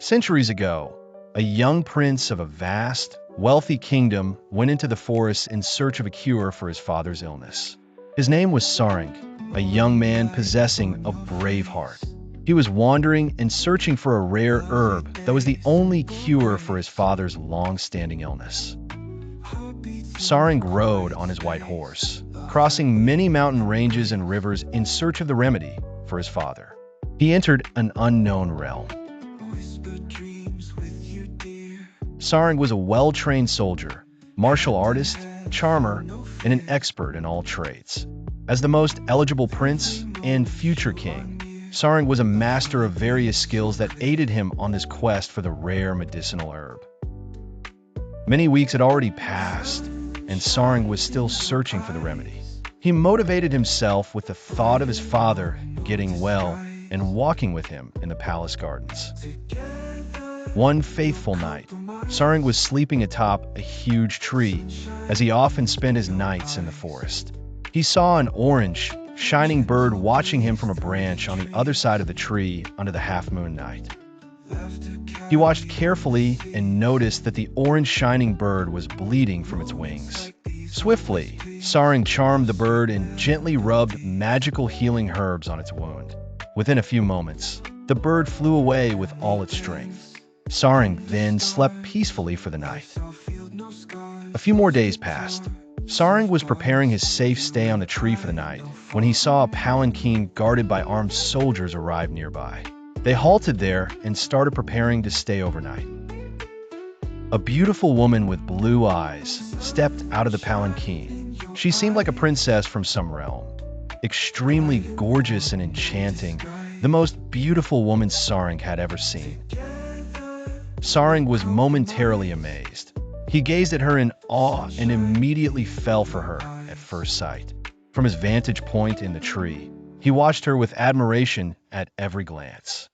Centuries ago, a young prince of a vast, wealthy kingdom went into the forest in search of a cure for his father's illness. His name was Saarang, a young man possessing a brave heart. He was wandering and searching for a rare herb that was the only cure for his father's long-standing illness. Saarang rode on his white horse, crossing many mountain ranges and rivers in search of the remedy for his father. He entered an unknown realm. Saarang was a well-trained soldier, martial artist, charmer, and an expert in all trades. As the most eligible prince and future king, Saarang was a master of various skills that aided him on his quest for the rare medicinal herb. Many weeks had already passed, and Saarang was still searching for the remedy. He motivated himself with the thought of his father getting well and walking with him in the palace gardens. One fateful night, Saarang was sleeping atop a huge tree, as he often spent his nights in the forest. He saw an orange, shining bird watching him from a branch on the other side of the tree under the half-moon night. He watched carefully and noticed that the orange shining bird was bleeding from its wings. Swiftly, Saarang charmed the bird and gently rubbed magical healing herbs on its wound. Within a few moments, the bird flew away with all its strength. Saarang then slept peacefully for the night. A few more days passed. Saarang was preparing his safe stay on the tree for the night when he saw a palanquin guarded by armed soldiers arrive nearby. They halted there and started preparing to stay overnight. A beautiful woman with blue eyes stepped out of the palanquin. She seemed like a princess from some realm. Extremely gorgeous and enchanting, the most beautiful woman Saarang had ever seen. Saarang was momentarily amazed. He gazed at her in awe and immediately fell for her at first sight. From his vantage point in the tree, he watched her with admiration at every glance.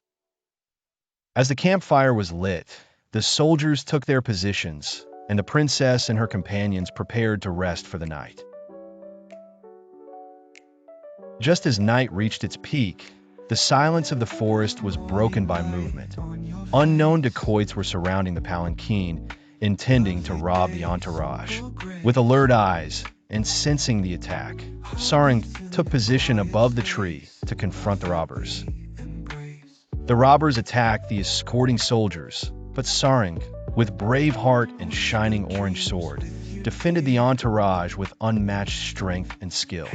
As the campfire was lit, the soldiers took their positions, and the princess and her companions prepared to rest for the night. Just as night reached its peak, the silence of the forest was broken by movement. Unknown dacoits were surrounding the palanquin, intending to rob the entourage. With alert eyes and sensing the attack, Saarang took position above the tree to confront the robbers. The robbers attacked the escorting soldiers, but Saarang, with brave heart and shining orange sword, defended the entourage with unmatched strength and skill.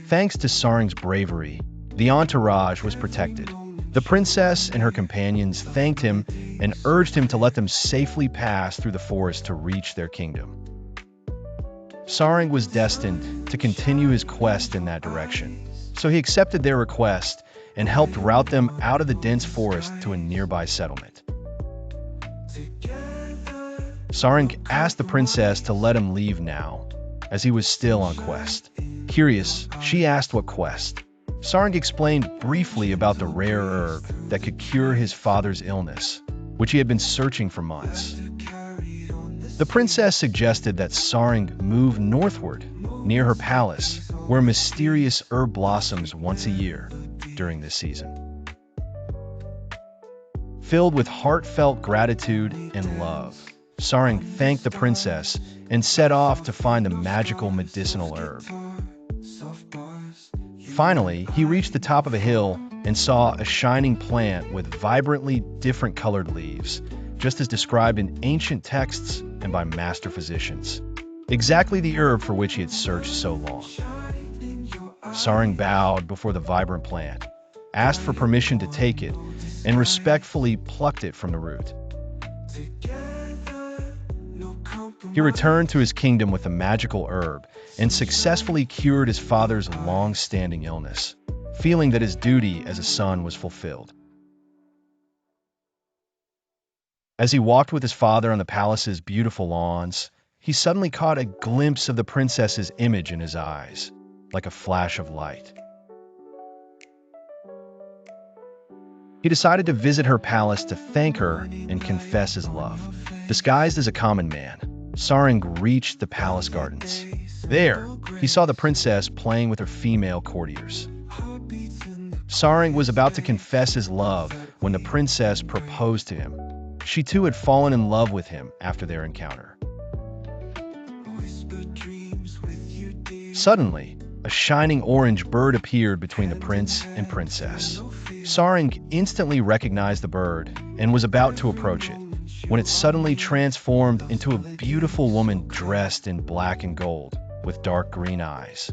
Thanks to Saarang's bravery, the entourage was protected. The princess and her companions thanked him and urged him to let them safely pass through the forest to reach their kingdom. Saarang was destined to continue his quest in that direction, so he accepted their request and helped route them out of the dense forest to a nearby settlement. Saarang asked the princess to let him leave now, as he was still on quest. Curious, she asked what quest. Saarang explained briefly about the rare herb that could cure his father's illness, which he had been searching for months. The princess suggested that Saarang move northward, near her palace, where mysterious herb blossoms once a year during this season. Filled with heartfelt gratitude and love, Saarang thanked the princess and set off to find the magical medicinal herb. Finally, he reached the top of a hill and saw a shining plant with vibrantly different colored leaves, just as described in ancient texts and by master physicians. Exactly the herb for which he had searched so long. Saarang bowed before the vibrant plant, asked for permission to take it, and respectfully plucked it from the root. He returned to his kingdom with the magical herb and successfully cured his father's long-standing illness, feeling that his duty as a son was fulfilled. As he walked with his father on the palace's beautiful lawns, he suddenly caught a glimpse of the princess's image in his eyes, like a flash of light. He decided to visit her palace to thank her and confess his love. Disguised as a common man, Saarang reached the palace gardens. There, he saw the princess playing with her female courtiers. Saarang was about to confess his love when the princess proposed to him. She too had fallen in love with him after their encounter. Suddenly, a shining orange bird appeared between the prince and princess. Saarang instantly recognized the bird and was about to approach it, when it suddenly transformed into a beautiful woman dressed in black and gold, with dark green eyes.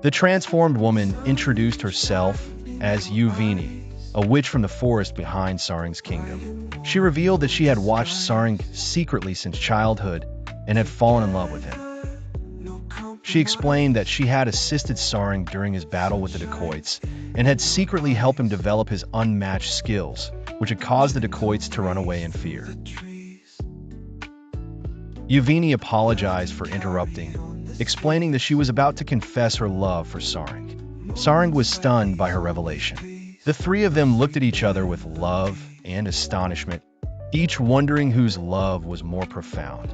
The transformed woman introduced herself as Yuvini, a witch from the forest behind Saarang's kingdom. She revealed that she had watched Saarang secretly since childhood and had fallen in love with him. She explained that she had assisted Saarang during his battle with the dacoits and had secretly helped him develop his unmatched skills, which had caused the dacoits to run away in fear. Yuvini apologized for interrupting, explaining that she was about to confess her love for Saarang. Saarang was stunned by her revelation. The three of them looked at each other with love and astonishment, each wondering whose love was more profound.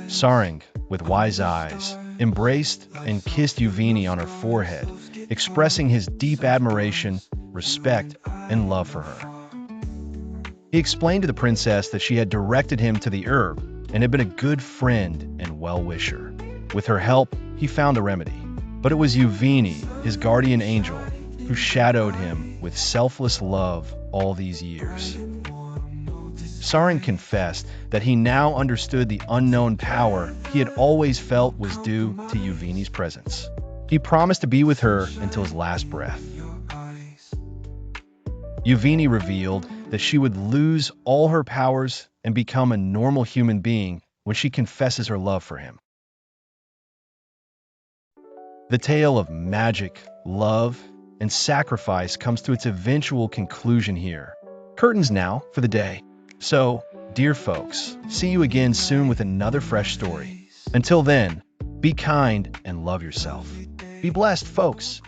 Saarang, with wise eyes, embraced and kissed Yuvini on her forehead, expressing his deep admiration, respect, and love for her. He explained to the princess that she had directed him to the herb and had been a good friend and well-wisher. With her help, he found a remedy. But it was Yuvini, his guardian angel, who shadowed him with selfless love all these years. Saarang confessed that he now understood the unknown power he had always felt was due to Yuvini's presence. He promised to be with her until his last breath. Yuvini revealed that she would lose all her powers and become a normal human being when she confesses her love for him. The tale of magic, love, and sacrifice comes to its eventual conclusion here. Curtains now for the day. So, dear folks, see you again soon with another fresh story. Until then, be kind and love yourself. Be blessed, folks.